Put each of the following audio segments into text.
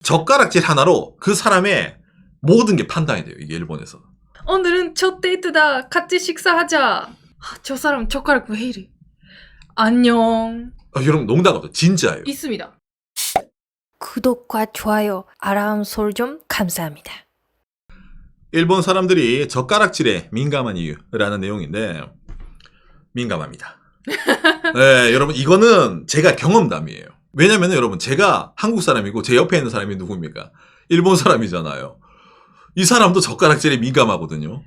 젓가락질 하나로 그 사람의 모든 게 판단이 돼요. 이게 일본에서. 오늘은 첫 데이트다. 같이 식사하자. 저 사람 젓가락 왜 이래? 안녕. 여러분 농담 없어. 진짜예요. 있습니다. 구독과 좋아요, 알람 설정 감사합니다. 일본 사람들이 젓가락질에 민감한 이유라는 내용인데 민감합니다. 네, 여러분 이거는 제가 경험담이에요. 왜냐면 여러분 제가 한국 사람이고 제 옆에 있는 사람이 누구입니까? 일본 사람이잖아요. 이 사람도 젓가락질에 민감하거든요.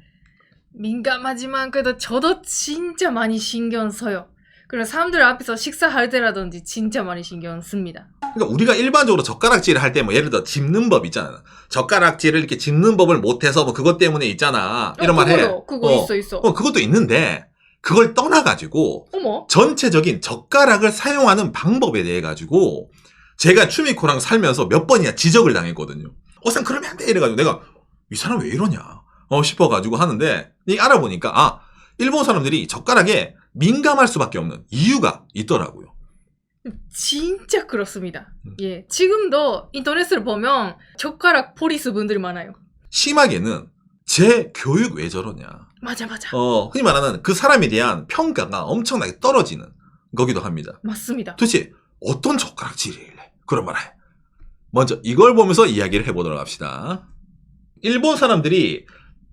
민감하지만 그래도 저도 진짜 많이 신경 써요. 그리고 사람들 앞에서 식사할 때라든지 진짜 많이 신경 씁니다. 그러니까 우리가 일반적으로 젓가락질을 할 때 뭐 예를 들어 짚는 법 있잖아. 젓가락질을 이렇게 짚는 법을 못해서 뭐 그것 때문에 있잖아. 이런 말 해. 그거 있어. 그것도 있는데 그걸 떠나가지고 어머? 전체적인 젓가락을 사용하는 방법에 대해 가지고 제가 추미코랑 살면서 몇 번이나 지적을 당했거든요. 쌤 그러면 안 돼 이래가지고 내가 이 사람 왜 이러냐 싶어가지고 하는데 이 알아보니까 일본 사람들이 젓가락에 민감할 수밖에 없는 이유가 있더라고요. 진짜 그렇습니다. 예, 지금도 인터넷을 보면 젓가락 포리스 분들이 많아요. 심하게는 제 교육 왜 저러냐. 맞아. 흔히 말하는 그 사람에 대한 평가가 엄청나게 떨어지는 거기도 합니다. 맞습니다. 도대체 어떤 젓가락질이길래 그런 말 해. 먼저 이걸 보면서 이야기를 해보도록 합시다. 일본 사람들이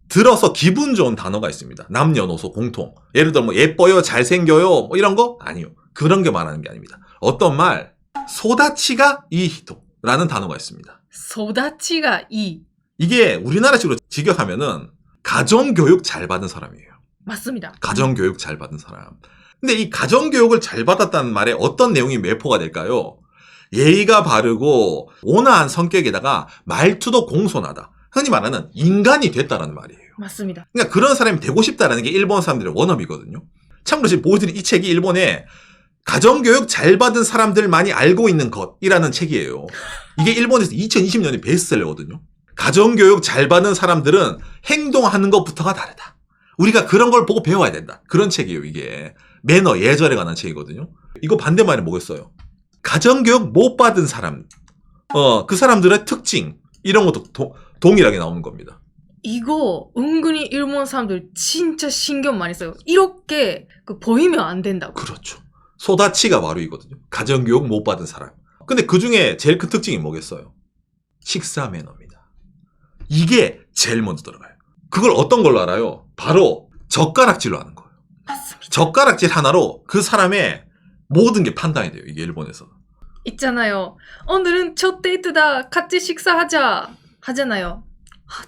들어서 기분 좋은 단어가 있습니다. 남녀노소 공통. 예를 들어 뭐 예뻐요, 잘생겨요, 뭐 이런 거? 아니요. 그런 게 말하는 게 아닙니다. 어떤 말, 소다치가 이히토라는 단어가 있습니다. 소다치가 이게 우리나라식으로 직역하면은 가정교육 잘 받은 사람이에요. 맞습니다. 가정교육 잘 받은 사람. 근데 이 가정교육을 잘 받았다는 말에 어떤 내용이 매포가 될까요? 예의가 바르고 온화한 성격에다가 말투도 공손하다. 흔히 말하는 인간이 됐다라는 말이에요. 맞습니다. 그러니까 그런 사람이 되고 싶다라는 게 일본 사람들의 원업이거든요. 참고로 지금 보여드린 이 책이 일본에 가정교육 잘 받은 사람들만이 알고 있는 것이라는 책이에요. 이게 일본에서 2020년에 베스트셀러거든요. 가정교육 잘 받은 사람들은 행동하는 것부터가 다르다. 우리가 그런 걸 보고 배워야 된다. 그런 책이에요, 이게. 매너, 예절에 관한 책이거든요. 이거 반대말이 뭐겠어요? 가정교육 못 받은 사람, 그 사람들의 특징, 이런 것도 동일하게 나오는 겁니다. 이거 은근히 일본 사람들 진짜 신경 많이 써요. 이렇게 보이면 안 된다고. 그렇죠. 소다치가 바로 이거든요. 가정교육 못 받은 사람. 근데 그 중에 제일 큰 특징이 뭐겠어요? 식사 매너입니다. 이게 제일 먼저 들어가요. 그걸 어떤 걸로 알아요? 바로 젓가락질로 하는 거예요. 맞습니다. 젓가락질 하나로 그 사람의 모든 게 판단이 돼요. 이게 일본에서. 있잖아요. 오늘은 첫 데이트다. 같이 식사하자. 하잖아요.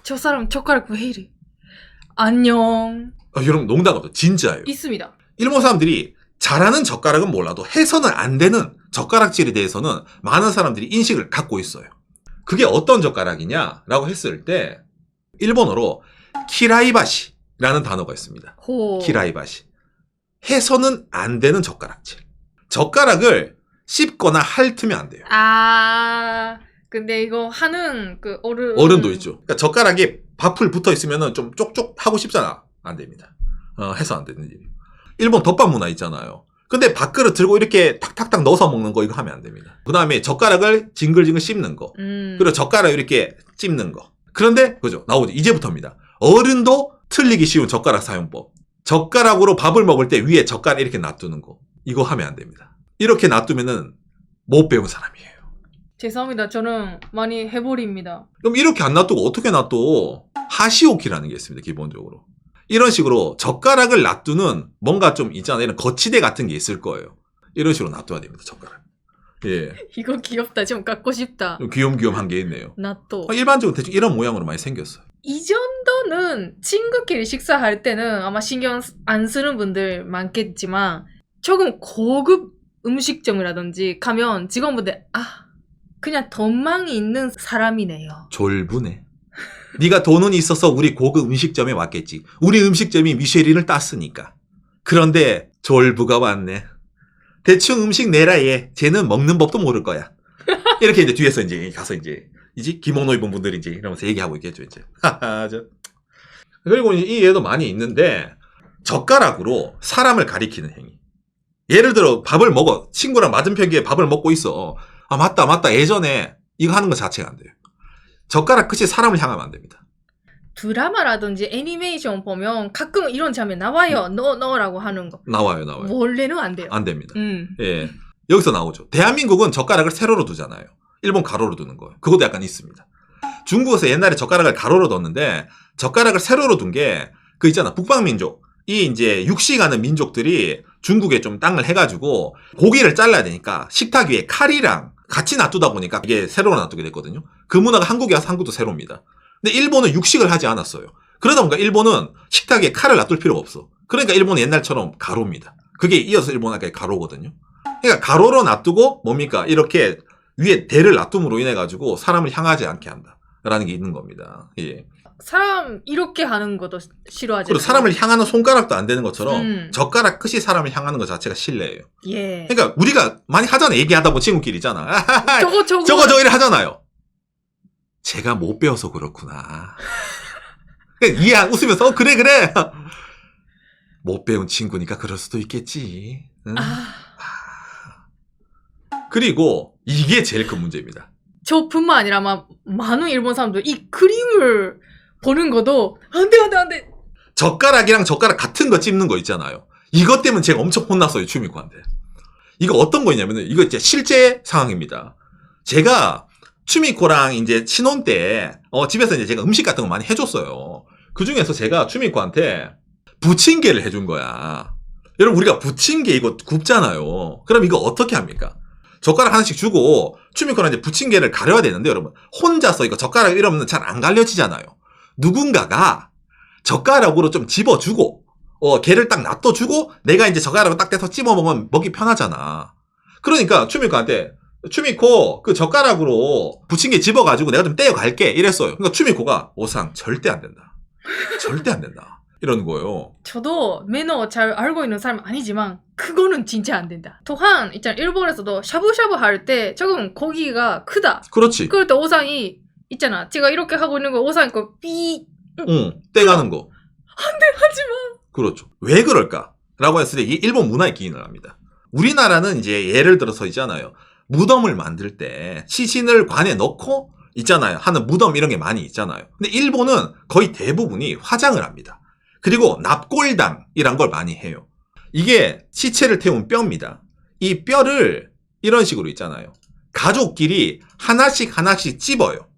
저 사람 젓가락 왜 이래? 안녕. 여러분 농담 없어. 진짜예요. 있습니다. 일본 사람들이 잘하는 젓가락은 몰라도 해서는 안 되는 젓가락질에 대해서는 많은 사람들이 인식을 갖고 있어요. 그게 어떤 젓가락이냐라고 했을 때 일본어로 키라이바시라는 단어가 있습니다. 키라이바시. 해서는 안 되는 젓가락질. 젓가락을 씹거나 핥으면 안 돼요. 근데 이거 하는 어른도 있죠. 그러니까 젓가락에 밥풀 붙어 있으면 좀 쪽쪽 하고 싶잖아. 안 됩니다. 해서 안 되는 일이에요. 일본 덮밥 문화 있잖아요. 근데 밥그릇 들고 이렇게 탁탁탁 넣어서 먹는 거 이거 하면 안 됩니다. 그 다음에 젓가락을 징글징글 씹는 거. 그리고 젓가락 이렇게 찝는 거. 그런데 그죠 나오죠. 이제부터입니다. 어른도 틀리기 쉬운 젓가락 사용법. 젓가락으로 밥을 먹을 때 위에 젓가락 이렇게 놔두는 거. 이거 하면 안 됩니다. 이렇게 놔두면은 못 배운 사람이에요. 죄송합니다. 저는 많이 해버립니다. 그럼 이렇게 안 놔두고 어떻게 놔둬? 하시오키라는 게 있습니다. 기본적으로. 이런 식으로 젓가락을 놔두는 뭔가 좀 있잖아요. 이런 거치대 같은 게 있을 거예요. 이런 식으로 놔둬야 됩니다. 젓가락. 예. 이거 귀엽다. 좀 갖고 싶다. 좀 귀염귀염한 게 있네요. 나또. 일반적으로 대충 이런 모양으로 많이 생겼어요. 이 정도는 친구끼리 식사할 때는 아마 신경 안 쓰는 분들 많겠지만 조금 고급 음식점이라든지 가면 직원분들 그냥 돈망이 있는 사람이네요. 졸부네. 네가 돈은 있어서 우리 고급 음식점에 왔겠지. 우리 음식점이 미쉐린을 땄으니까. 그런데 졸부가 왔네. 대충 음식 내라 얘. 쟤는 먹는 법도 모를 거야. 이렇게 이제 뒤에서 이제 가서 이제 기모노 입은 분들이 이제 이러면서 얘기하고 있겠죠 이제. 그리고 이 예도 많이 있는데 젓가락으로 사람을 가리키는 행위. 예를 들어 밥을 먹어. 친구랑 맞은편 기에 밥을 먹고 있어. 맞다. 예전에 이거 하는 것 자체가 안 돼요. 젓가락 끝이 사람을 향하면 안 됩니다. 드라마라든지 애니메이션 보면 가끔 이런 장면 나와요. 너라고 하는 거. 나와요. 원래는 안 돼요. 안 됩니다. 예. 여기서 나오죠. 대한민국은 젓가락을 세로로 두잖아요. 일본 가로로 두는 거예요. 그것도 약간 있습니다. 중국에서 옛날에 젓가락을 가로로 뒀는데 젓가락을 세로로 둔 게 그 있잖아. 북방민족. 이 이제 육식하는 민족들이 중국에 좀 땅을 해가지고 고기를 잘라야 되니까 식탁 위에 칼이랑 같이 놔두다 보니까 이게 세로로 놔두게 됐거든요. 그 문화가 한국에 와서 한국도 세로입니다. 근데 일본은 육식을 하지 않았어요. 그러다 보니까 일본은 식탁 위에 칼을 놔둘 필요가 없어. 그러니까 일본은 옛날처럼 가로입니다. 그게 이어서 일본하게 가로거든요. 그러니까 가로로 놔두고 뭡니까? 이렇게 위에 대를 놔둠으로 인해 가지고 사람을 향하지 않게 한다라는 게 있는 겁니다. 예. 사람 이렇게 하는 것도 싫어하잖아요. 그리고 사람을 향하는 손가락도 안 되는 것처럼 젓가락 끝이 사람을 향하는 것 자체가 실례예요. 예. 그러니까 우리가 많이 하잖아요. 얘기하다 보면 친구끼리 있잖아. 저거 이래 하잖아요. 제가 못 배워서 그렇구나. 그러니까 웃으면서 그래. 못 배운 친구니까 그럴 수도 있겠지. 응? 그리고 이게 제일 큰 문제입니다. 저뿐만 아니라 막 많은 일본 사람들 이 그림을 보는 것도 안 돼. 젓가락이랑 젓가락 같은 거 찝는 거 있잖아요. 이것 때문에 제가 엄청 혼났어요. 추미코한테. 이거 어떤 거냐면은 이거 이제 실제 상황입니다. 제가 추미코랑 이제 신혼 때 집에서 이제 제가 음식 같은 거 많이 해줬어요. 그 중에서 제가 추미코한테 부침개를 해준 거야. 여러분 우리가 부침개 이거 굽잖아요. 그럼 이거 어떻게 합니까? 젓가락 하나씩 주고 추미코랑 이제 부침개를 가려야 되는데 여러분 혼자서 이거 젓가락 이러면 잘 안 갈려지잖아요. 누군가가 젓가락으로 좀 집어주고 걔를 딱 놔둬주고 내가 이제 젓가락을 딱 떼서 찝어 먹으면 먹기 편하잖아. 그러니까 추미코한테 추미코 그 젓가락으로 부침개 집어가지고 내가 좀 떼어갈게 이랬어요. 그러니까 추미코가 오상 절대 안 된다. 절대 안 된다. 이러는 거예요. 저도 매너 잘 알고 있는 사람 아니지만 그거는 진짜 안 된다. 또한 있잖아 일본에서도 샤브샤브 할 때 조금 고기가 크다. 그렇지. 그럴 때 오상이 있잖아. 제가 이렇게 하고 있는 거 오상 있고 떼가는 거. 안 돼 하지마. 그렇죠. 왜 그럴까라고 했을 때 이게 일본 문화에 기인을 합니다. 우리나라는 이제 예를 들어서 있잖아요. 무덤을 만들 때 시신을 관에 넣고 있잖아요. 하는 무덤 이런 게 많이 있잖아요. 근데 일본은 거의 대부분이 화장을 합니다. 그리고 납골당이란 걸 많이 해요. 이게 시체를 태운 뼈입니다. 이 뼈를 이런 식으로 있잖아요. 가족끼리 하나씩 찝어요.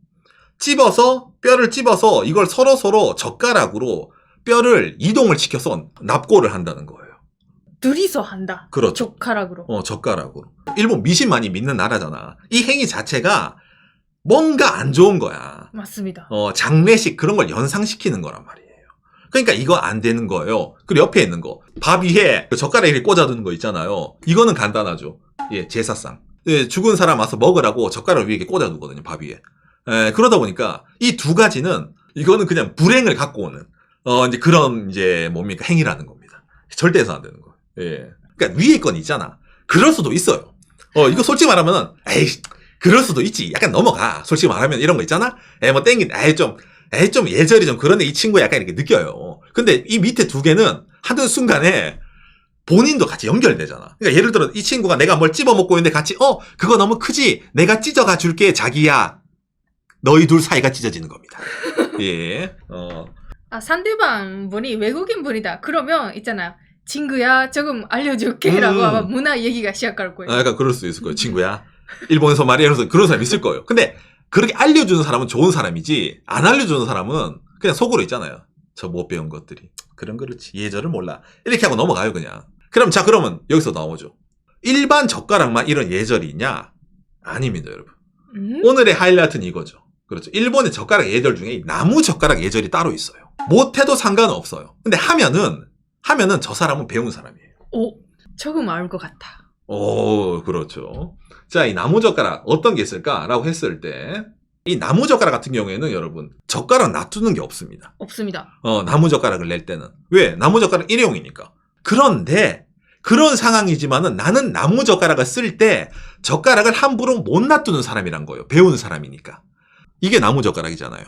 뼈를 찝어서 이걸 서로 젓가락으로 뼈를 이동을 시켜서 납골을 한다는 거예요. 둘이서 한다. 그렇죠. 젓가락으로. 젓가락으로. 일본 미신 많이 믿는 나라잖아. 이 행위 자체가 뭔가 안 좋은 거야. 맞습니다. 장례식 그런 걸 연상시키는 거란 말이에요. 그러니까 이거 안 되는 거예요. 그리고 옆에 있는 거. 밥 위에 젓가락 이렇게 꽂아두는 거 있잖아요. 이거는 간단하죠. 예, 제사상. 예, 죽은 사람 와서 먹으라고 젓가락 위에 이렇게 꽂아두거든요. 밥 위에. 예, 그러다 보니까 이 두 가지는 이거는 그냥 불행을 갖고 오는 이제 그런 이제 뭡니까 행위라는 겁니다. 절대 해서 안 되는 거예요. 예. 그러니까 위에 건 있잖아. 그럴 수도 있어요. 이거 솔직히 말하면은 에이 그럴 수도 있지. 약간 넘어가. 솔직히 말하면 이런 거 있잖아. 뭐 땡긴 좀 예절이 좀 그런데 이 친구 약간 이렇게 느껴요. 근데 이 밑에 두 개는 하는 순간에 본인도 같이 연결되잖아. 그러니까 예를 들어 이 친구가 내가 뭘 찝어먹고 있는데 같이 그거 너무 크지? 내가 찢어가 줄게 자기야. 너희 둘 사이가 찢어지는 겁니다. 예. 상대방 분이 외국인 분이다. 그러면 있잖아요. 친구야 조금 알려줄게 라고 아마 문화 얘기가 시작할 거예요. 약간 그럴 수도 있을 거예요. 친구야. 일본에서 말이야. 이러면서 그런 사람 있을 거예요. 근데 그렇게 알려주는 사람은 좋은 사람이지 안 알려주는 사람은 그냥 속으로 있잖아요. 저 못 배운 것들이. 그렇지. 예절을 몰라. 이렇게 하고 넘어가요 그냥. 그러면 여기서 나오죠. 일반 젓가락만 이런 예절이 있냐? 아닙니다 여러분. 오늘의 하이라이트는 이거죠. 그렇죠. 일본의 젓가락 예절 중에 나무 젓가락 예절이 따로 있어요. 못해도 상관은 없어요. 근데 하면은 저 사람은 배운 사람이에요. 조금 알 것 같아. 그렇죠. 자, 이 나무 젓가락 어떤 게 있을까라고 했을 때 이 나무 젓가락 같은 경우에는 여러분 젓가락 놔두는 게 없습니다. 없습니다. 나무 젓가락을 낼 때는. 왜? 나무 젓가락 일회용이니까. 그런데 그런 상황이지만은 나는 나무 젓가락을 쓸 때 젓가락을 함부로 못 놔두는 사람이란 거예요. 배운 사람이니까. 이게 나무 젓가락이잖아요.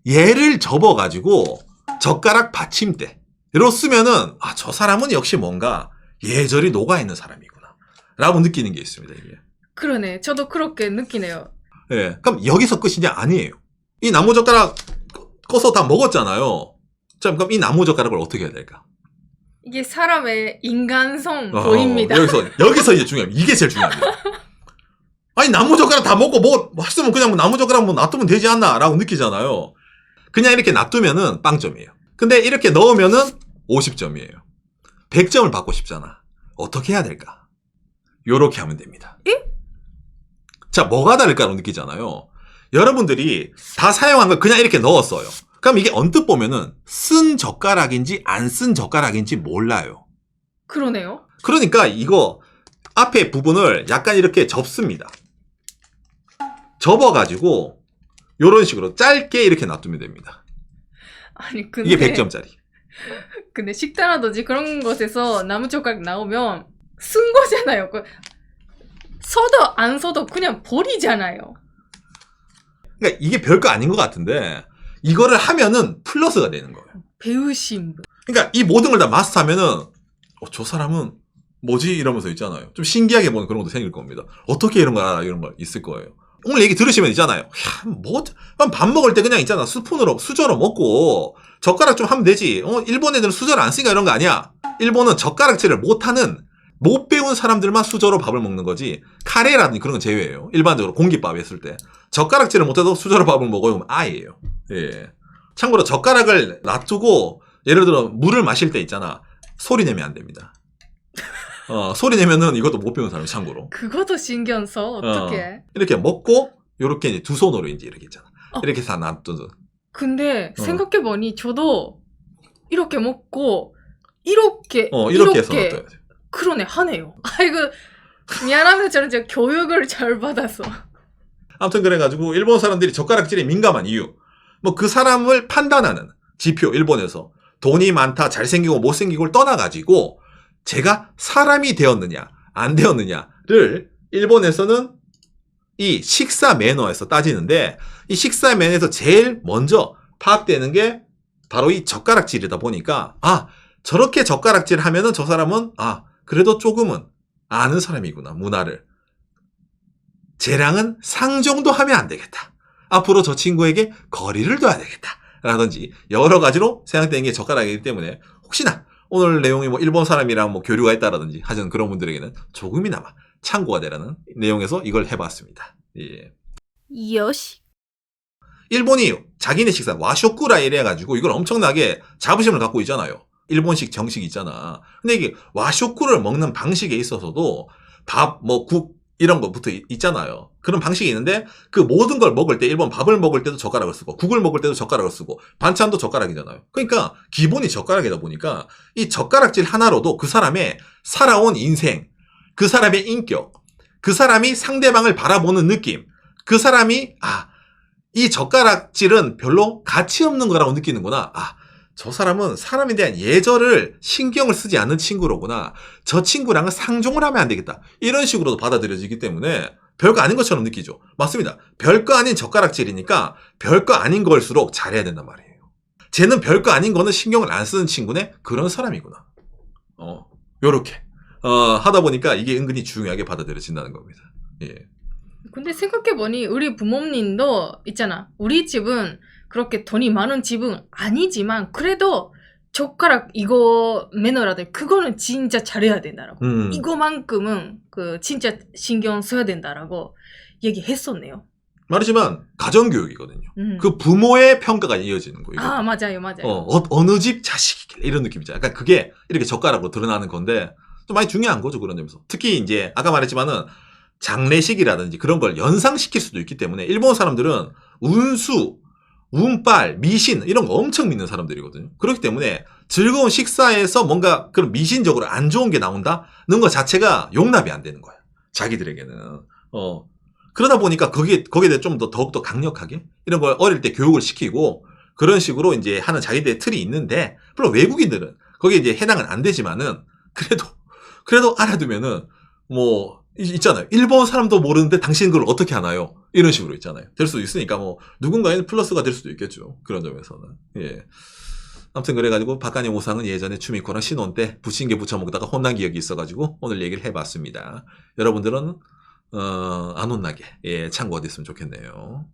얘를 접어가지고 젓가락 받침대로 쓰면은 저 사람은 역시 뭔가 예절이 녹아있는 사람이구나 라고 느끼는 게 있습니다. 이게. 그러네. 저도 그렇게 느끼네요. 예. 그럼 여기서 끝이냐? 아니에요. 이 나무젓가락 꺼서 다 먹었잖아요. 자, 그럼 이 나무젓가락을 어떻게 해야 될까? 이게 사람의 인간성 보입니다. 여기서 이제 중요합니다. 이게 제일 중요합니다. 아니, 나무젓가락 다 먹고 뭐 했으면 그냥 뭐 나무젓가락 뭐 놔두면 되지 않나? 라고 느끼잖아요. 그냥 이렇게 놔두면은 빵점이에요. 근데 이렇게 넣으면은 50점이에요. 100점을 받고 싶잖아. 어떻게 해야 될까? 요렇게 하면 됩니다. 예? 자, 뭐가 다를까로 느끼잖아요. 여러분들이 다 사용한 걸 그냥 이렇게 넣었어요. 그럼 이게 언뜻 보면은 쓴 젓가락인지 안 쓴 젓가락인지 몰라요. 그러네요. 그러니까 이거 앞에 부분을 약간 이렇게 접습니다. 접어가지고 요런 식으로 짧게 이렇게 놔두면 됩니다. 아니 근데 이게 100점짜리. 근데 식단하든지 그런 곳에서 나무젓가락 나오면 쓴 거잖아요. 써도 안 써도 그냥 버리잖아요. 그러니까 이게 별거 아닌 것 같은데 이거를 하면은 플러스가 되는 거예요. 배우신 분. 그러니까 이 모든 걸 다 마스터하면은 저 사람은 뭐지? 이러면서 있잖아요. 좀 신기하게 보는 그런 것도 생길 겁니다. 어떻게 이런 거 알아? 이런 거 있을 거예요. 오늘 얘기 들으시면 있잖아요. 야, 밥 먹을 때 그냥 있잖아. 스푼으로, 수저로 먹고, 젓가락 좀 하면 되지. 일본 애들은 수저를 안 쓰니까 이런 거 아니야. 일본은 젓가락질을 못하는, 못 배운 사람들만 수저로 밥을 먹는 거지. 카레라든지 그런 건 제외예요. 일반적으로 공깃밥 했을 때. 젓가락질을 못해도 수저로 밥을 먹어요. 그럼 아예요. 예. 참고로 젓가락을 놔두고, 예를 들어 물을 마실 때 있잖아. 소리 내면 안 됩니다. 소리 내면은 이것도 못 배운 사람이 참고로. 그것도 신경 써. 어떡해. 이렇게 먹고, 요렇게 이제 두 손으로 이제 이렇게 있잖아. 이렇게 다 놔두는. 근데 생각해보니 저도 이렇게 먹고, 이렇게 해서 놔둬야 돼. 그러네, 하네요. 아이고, 미안합니다. 저는 제가 교육을 잘 받아서. 아무튼 그래가지고, 일본 사람들이 젓가락질에 민감한 이유. 뭐 그 사람을 판단하는 지표, 일본에서. 돈이 많다, 잘생기고 못생기고를 떠나가지고, 제가 사람이 되었느냐, 안 되었느냐를 일본에서는 이 식사 매너에서 따지는데, 이 식사 매너에서 제일 먼저 파악되는 게 바로 이 젓가락질이다 보니까, 저렇게 젓가락질 하면은 저 사람은, 그래도 조금은 아는 사람이구나, 문화를. 쟤랑은 상종도 하면 안 되겠다. 앞으로 저 친구에게 거리를 둬야 되겠다. 라든지, 여러 가지로 생각되는 게 젓가락이기 때문에, 혹시나, 오늘 내용이 뭐 일본 사람이랑 뭐 교류가 있다라든지 하시는 그런 분들에게는 조금이나마 참고가 되라는 내용에서 이걸 해봤습니다. 예. 요시. 일본이 자기네 식사 와쇼쿠라 이래가지고 이걸 엄청나게 자부심을 갖고 있잖아요. 일본식 정식이 있잖아. 근데 이게 와쇼쿠를 먹는 방식에 있어서도 밥, 뭐 국 이런 거부터 있잖아요. 그런 방식이 있는데 그 모든 걸 먹을 때 일본 밥을 먹을 때도 젓가락을 쓰고 국을 먹을 때도 젓가락을 쓰고 반찬도 젓가락이잖아요. 그러니까 기본이 젓가락이다 보니까 이 젓가락질 하나로도 그 사람의 살아온 인생, 그 사람의 인격, 그 사람이 상대방을 바라보는 느낌, 그 사람이 이 젓가락질은 별로 가치 없는 거라고 느끼는구나. 저 사람은 사람에 대한 예절을 신경을 쓰지 않는 친구로구나. 저 친구랑은 상종을 하면 안 되겠다. 이런 식으로도 받아들여지기 때문에 별거 아닌 것처럼 느끼죠. 맞습니다. 별거 아닌 젓가락질이니까 별거 아닌 걸수록 잘해야 된단 말이에요. 쟤는 별거 아닌 거는 신경을 안 쓰는 친구네? 그런 사람이구나. 요렇게. 하다 보니까 이게 은근히 중요하게 받아들여진다는 겁니다. 예. 근데 생각해보니 우리 부모님도 있잖아. 우리 집은 그렇게 돈이 많은 집은 아니지만 그래도 젓가락 이거 매너라든 그거는 진짜 잘해야 된다라고. 이거만큼은 진짜 신경 써야 된다라고 얘기했었네요. 말하지만 가정교육이거든요. 그 부모의 평가가 이어지는 거예요. 맞아요. 어느 집 자식이길래 이런 느낌이죠. 약간 그게 이렇게 젓가락으로 드러나는 건데 좀 많이 중요한 거죠. 그런 점에서. 특히 이제 아까 말했지만은 장례식이라든지 그런 걸 연상시킬 수도 있기 때문에 일본 사람들은 운수, 운빨, 미신 이런 거 엄청 믿는 사람들이거든요. 그렇기 때문에 즐거운 식사에서 뭔가 그런 미신적으로 안 좋은 게 나온다는 것 자체가 용납이 안 되는 거야. 자기들에게는. 그러다 보니까 거기에 대해 좀 더 더욱더 강력하게 이런 걸 어릴 때 교육을 시키고 그런 식으로 이제 하는 자기들의 틀이 있는데 물론 외국인들은 거기에 이제 해당은 안 되지만은 그래도 알아두면은 뭐 있잖아요. 일본 사람도 모르는데 당신 그걸 어떻게 하나요? 이런 식으로 있잖아요. 될 수도 있으니까 뭐 누군가에는 플러스가 될 수도 있겠죠. 그런 점에서는. 예. 아무튼 그래가지고 박간의 오상은 예전에 추미코랑 신혼 때 부침개 부쳐 먹다가 혼난 기억이 있어가지고 오늘 얘기를 해봤습니다. 여러분들은 안 혼나게 예, 참고가 됐으면 좋겠네요.